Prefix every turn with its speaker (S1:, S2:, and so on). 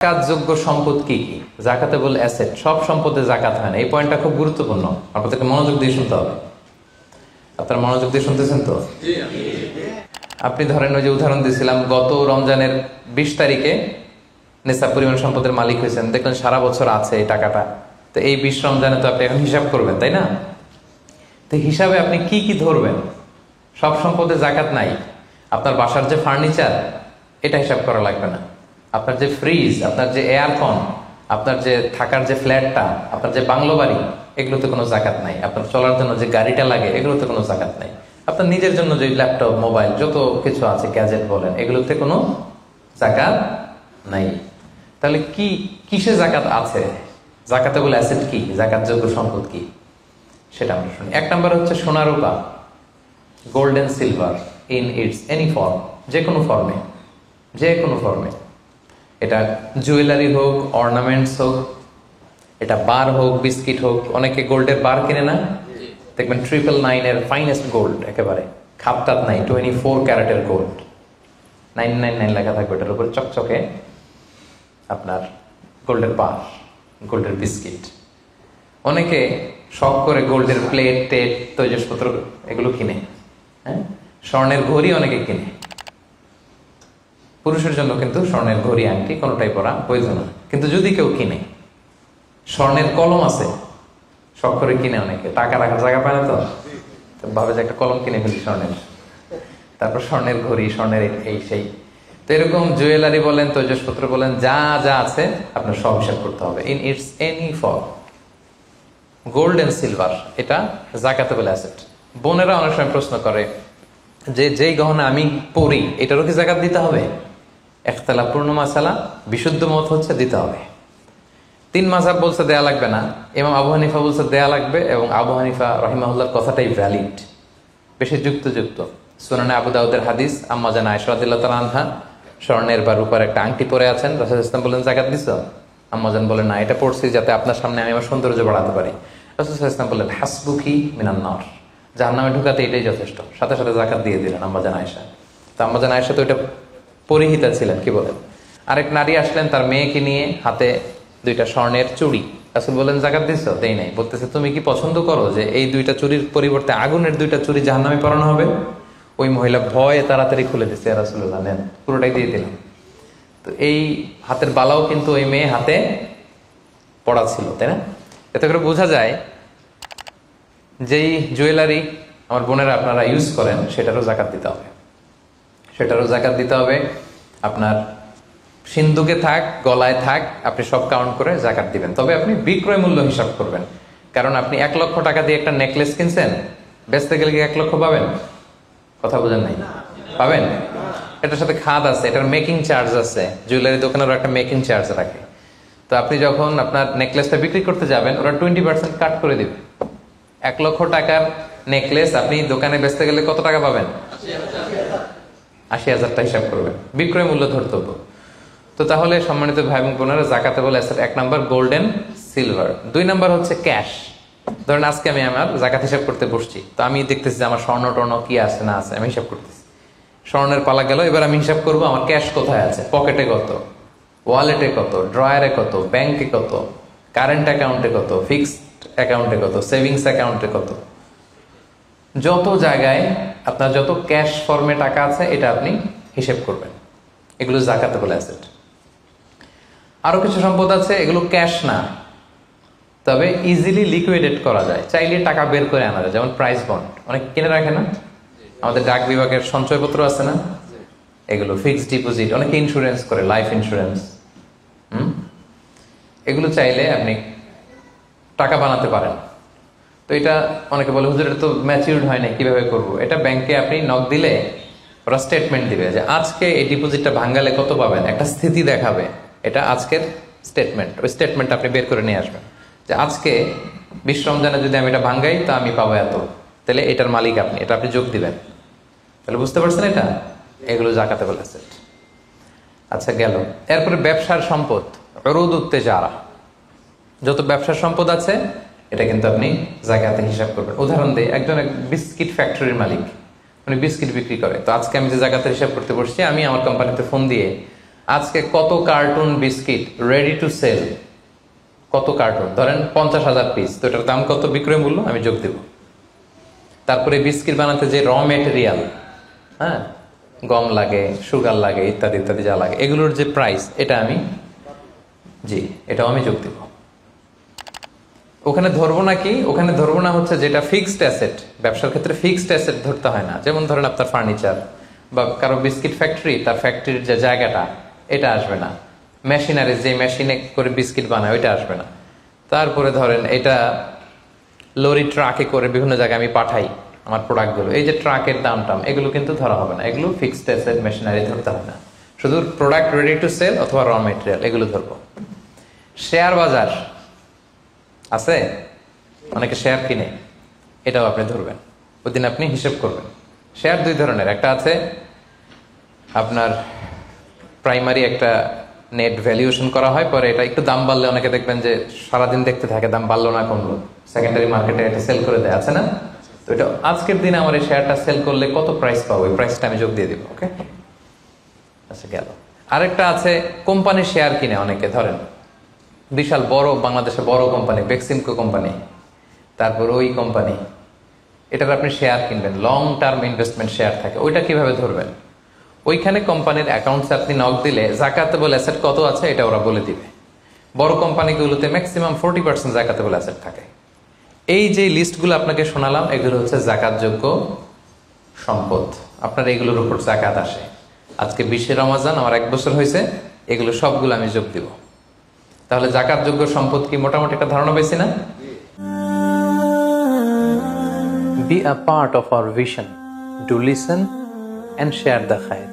S1: জাকাতযোগ্য সম্পদ কি কি? জাকাতেবল অ্যাসেট, সব সম্পদে জাকাত হয় না। এই পয়েন্টটা খুব গুরুত্বপূর্ণ, আপনাদেরকে মনোযোগ দিয়ে শুনতে হবে। আপনারা মনোযোগ দিয়ে শুনতেছেন তো? আপনি ধরেন ওই যে উদাহরণ দিয়েছিলাম, গত রমজানের 20 তারিখে নেশাব পরিমাণ সম্পদের মালিক হয়েছেন, দেখলেন সারা বছর আছে এই টাকাটা। তো এই 20 রমজানে তো আপনি এখন হিসাব করবেন, তাই না? তো হিসাবে আপনি কি কি ধরবেন? সব সম্পদে জাকাত নাই। আপনার বাসার যে ফার্নিচার, এটা হিসাব করা লাগবে না। আপনার যে ফ্রিজ, আপনার যে এয়ারকন, আপনার যে থাকার যে ফ্ল্যাটটা, আপনার যে বাংলো বাড়ি, এগুলোতে কোনো জাকাত নাই। আপনার চলার জন্য যে গাড়িটা লাগে, এগুলোতে কোনো জাকাত নাই। আপনার নিজের জন্য যে ল্যাপটপ, মোবাইল, যত কিছু আছে, গ্যাজেট বলেন, এগুলোতে কোনো জাকাত নাই। তাহলে কিসে জাকাত আছে? জাকাতেবল অ্যাসেট কি, জাকাতযোগ্য সম্পদ কি, সেটা আমরা শুনি। 1 নম্বর হচ্ছে সোনা রূপা, gold and silver in its any form, যে কোনো ফর্মে, যে কোনো ফর্মে। এটা জুয়েলারি হোক, অর্নামেন্টস হোক, এটা বার হোক, বিস্কিট হোক। অনেকে গোল্ডের বার কিনে না, দেখবেন 999 এর ফাইনেস্ট গোল্ড, একেবারে খাপটাত নাই, 24 ক্যারেটের গোল্ড, 999 লেখা থাকবে এটার উপর, চকচকে আপনার গোল্ডের বার, গোল্ডের বিস্কিট। অনেকে শখ করে গোল্ডের প্লেট, টেট, তৈজসপত্র এগুলো কিনে। হ্যাঁ, স্বর্ণের ঘড়ি অনেকে কিনে। পুরুষের জন্য কিন্তু স্বর্ণের ঘড়ি, আংটি কোনোটাই পরা বৈধ না। কিন্তু যদি কেউ কিনে, স্বর্ণের কলম আছে, শখ করে কিনে অনেকে, টাকা রাখার জায়গা পায় না, তো ভাবে যে একটা কলম কিনে ফেলি স্বর্ণের, তারপর স্বর্ণের ঘড়ি, স্বর্ণের এই সেই। তো এরকম জুয়েলারি বলেন, তৈজসপত্র বলেন, যা যা আছে আপনার সব হিসাব করতে হবে in its any form. Gold and silver, এটা জাকাতেবল অ্যাসেট। বোনেরা অনেক সময় প্রশ্ন করে যে যেই গহনা আমি পরি, এটারও কি জাকাত দিতে হবে? ইখতিলাফ পূর্ণ মাসালা, বিশুদ্ধ মত হচ্ছে দিতে হবে। 3 মাযহাব বলছে দেয়া লাগবে না, ইমাম আবু হানিফা বলছে দেয়া লাগবে, এবং আবু হানিফা রাহিমাহুল্লাহর কথাটাই ভ্যালিড, বেশি যুক্ত। সুনানে আবু দাউদের হাদিস, আম্মা জান আয়েশা রাদিয়াল্লাহু তাআলা আনহা স্বর্ণের বা রূপার একটা আংটি পরে আছেন। রাসূল সাল্লাল্লাহু আলাইহি ওয়াসাল্লাম বলেন জাকাত দিছো? আম্মা জান বলেন না, এটা পড়ছি যাতে আপনার সামনে আমি আমার সৌন্দর্য বাড়াতে পারি। রাসূল সাল্লাল্লাহু আলাইহি ওয়াসাল্লাম বললেন হাসবুকি মিনান নার, জাহান্নামে ঢুকাতে এটাই যথেষ্ট। সাথে সাথে জাকাত দিয়ে দিলেন আম্মা জান আয়েশা। তো আম্মা জান আয়েশা তো এটা পরিহিতা ছিলেন, কি বলেন। আরেক নারী আসলেন তার মেয়েকে নিয়ে, হাতে 2টা স্বর্ণের চুড়ি। রাসূল বলেন জাকাত দিছো? দেই নাই। বলতেছে তুমি কি পছন্দ করো যে এই 2টা চুড়ির পরিবর্তে আগুনের 2টা চুড়ি জাহান্নামে পরানো হবে? ওই মহিলা ভয়ে তাড়াতাড়ি খুলে দিচ্ছে, রাসূলুল্লাহ নেন, পুরোটাই দিয়ে দিলাম। তো এই হাতের বালাও কিন্তু ওই মেয়ে হাতে পড়া ছিল, তাই না? এতে করে বোঝা যায় যেই জুয়েলারি আমার বোনেরা আপনারা ইউজ করেন, সেটারও জাকাত দিতে হবে, সেটারও জাকাত দিতে হবে। আপনার সিন্ধুকে থাক, গলায় থাক, আপনি সব কাউন্ট করে জাকাত দিবেন। তবে আপনি বিক্রয় মূল্য হিসাব করবেন, কারণ আপনি 1 লক্ষ টাকা দিয়ে একটা নেকলেস কিনছেন, বেচতে গেলে কি 1 লক্ষ পাবেন? কথা বোঝেন নাই? পাবেন। এটার সাথে খাদ আছে, এটার মেকিং চার্জ আছে, জুয়েলারি দোকানেরও একটা মেকিং চার্জ রাখে। তো আপনি যখন আপনার নেকলেসটা বিক্রি করতে যাবেন, ওরা 20% কাট করে দিবে। 1 লক্ষ টাকার নেকলেস আপনি দোকানে বেচতে গেলে কত টাকা পাবেন? 80,000 হিসাব করবেন, বিক্রয় মূল্য ধর্তব্য। তো তাহলে সম্মানিত ভাই এবং বোনেরা, zakatable asset 1 number gold and silver. 2 number হচ্ছে ক্যাশ। ধরেন আজকে আমি আমার জাকাত হিসাব করতে বসছি, তো আমি দেখতেছি যে আমার স্বর্ণ টর্ণ কি আছে না আছে, আমি হিসাব করতেছি। স্বর্ণের পালা গেল, এবার আমি হিসাব করবো আমার ক্যাশ কোথায় আছে, পকেটে কত, ওয়ালেটে কত, ড্রয়ারে কত, ব্যাংকে কত, কারেন্ট অ্যাকাউন্টে কত, ফিক্সড অ্যাকাউন্টে কত, সেভিংস অ্যাকাউন্টে কত। যত জায়গায় আপনার যত ক্যাশ ফর্মে টাকা আছে, এটা আপনি হিসেব করবেন। এগুলো জাকাতেবল অ্যাসেট। আরো কিছু সম্পদ আছে, এগুলো ক্যাশ না, তবে ইজিলি লিকুইডেট করা যায়, চাইলে টাকা বের করে আনা যায়। যেমন প্রাইস বন্ড অনেক কিনে রাখে না, আমাদের ডাক বিভাগের সঞ্চয়পত্র আছে না, এগুলো ফিক্সড ডিপোজিট, অনেকে ইন্স্যুরেন্স করে, লাইফ ইন্স্যুরেন্স। এগুলো চাইলে আপনি টাকা বানাতে পারেন। তো এটা অনেকে বলে হুজুর এটা তো ম্যাচিউরড হয় না, কিভাবে করব? এটা ব্যাংকে আপনি নক দিলে ওরা স্টেটমেন্ট দিবে যে আজকে এই ডিপোজিটটা ভাঙালে কত পাবেন, একটা স্থিতি দেখাবে। এটা আজকের স্টেটমেন্ট, ওই স্টেটমেন্ট আপনি বের করে নিয়ে আসবেন যে আজকে 20 রমজানে যদি আমি এটা ভাঙ্গাই তা আমি পাবো এত, তাহলে এটার মালিক আপনি, এটা আপনি যোগ দিবেন। তাহলে বুঝতে পারছেন এটা? এগুলো জাকাতেবল অ্যাসেট। আচ্ছা গেল। এরপরে ব্যবসার সম্পদ, উরুদ উত্তেজারা, যত ব্যবসার সম্পদ আছে এটা কিন্তু আপনি জাকাতে হিসাব করবেন। উদাহরণ দিই, একজন বিস্কিট ফ্যাক্টরির মালিক, উনি বিস্কিট বিক্রি করে। তো আজকে আমি যে জাকাতের হিসাব করতে বসছি, আমি আমার কোম্পানিতে ফোন দিয়ে আজকে কত carton biscuit ready to sell, কত কার্টুন, ধরেন 50,000 পিস, তো এটার দাম কত, বিক্রয় মূল্য আমি যোগ দেব। তারপরে বিস্কিট বানাতে যে র মেটেরিয়াল, হ্যাঁ, গম লাগে, সুগার লাগে, ইত্যাদি ইত্যাদি যা লাগে, এগুলোর যে প্রাইস, এটা আমি, জি, এটাও আমি যোগ দেব। ওখানে ধরবো না কি, ওখানে ধরবো না হচ্ছে যেটা ফিক্সড অ্যাসেট। ব্যবসার ক্ষেত্রে ফিক্সড অ্যাসেট ধরতে হয় না। যেমন ধরেন আপনার ফার্নিচার বা কারো বিস্কিট ফ্যাক্টরি, তার ফ্যাক্টরির যে জায়গাটা, এটা আসবে না। মেশিনারি, যে মেশিনে করে বিস্কিট বানায়, ওইটা আসবে না। তারপরে ধরেন এটা লরি ট্রাকে করে বিভিন্ন জায়গায় আমি পাঠাই আমার প্রোডাক্টগুলো, এই যে ট্রাকের দাম টাম, এগুলো কিন্তু ধরা হবে না। এগুলো ফিক্সড অ্যাসেট, মেশিনারি ধরতে হবে না। শুধু প্রোডাক্ট রেডি টু সেল অথবা র মেটেরিয়াল, এগুলো ধরবো। শেয়ার বাজার আছে, অনেকে শেয়ার কিনে, এটাও আপনি ধরবেন। ওইদিন আপনি হিসেব করবেন। শেয়ার দুই ধরনের, একটা আছে আপনার প্রাইমারি, একটা নেট ভ্যালুয়েশন করা হয়, পরে এটা একটু দাম বাড়লে অনেকে দেখবেন যে সারাদিন দেখতে থাকে দাম বাড়লো না কমলো, সেকেন্ডারি মার্কেটে এটা সেল করে দেয়, আছে না? তো এটা আজকের দিনে আমার এই শেয়ারটা সেল করলে কত প্রাইস পাবো, এই প্রাইসটা আমি যোগ দিয়ে দিব। ওকে, আচ্ছা গেল। আরেকটা আছে কোম্পানি শেয়ার কিনে অনেকে, ধরেন বিশাল বড়, বাংলাদেশে বড় কোম্পানি, বেক্সিমকো কোম্পানি, তারপর ওই কোম্পানি, এটার আপনি শেয়ার কিনবেন, লং টার্ম ইনভেস্টমেন্ট শেয়ার থাকে। ওইটা কিভাবে ধরবেন? ওইখানে কোম্পানির অ্যাকাউন্টসে আপনি নক দিলে জাকাতেবল অ্যাসেট কত আছে এটা ওরা বলে দিবে। বড় কোম্পানিগুলোতে ম্যাক্সিমাম 40% জাকাতেবল অ্যাসেট থাকে। এই যে লিস্টগুলো আপনাকে শোনালাম, এগুলো হচ্ছে জাকাতযোগ্য সম্পদ। আপনার এগুলোর উপর জাকাত আসে। আজকে 20 রমজান, আমার 1 বছর হয়েছে, এগুলো সবগুলো আমি যোগ দিব। তাহলে জাকাতযোগ্য সম্পদ কি, মোটামুটি একটা ধারণা পেয়েছি না? Be a part of our vision. Do listen and share the khair.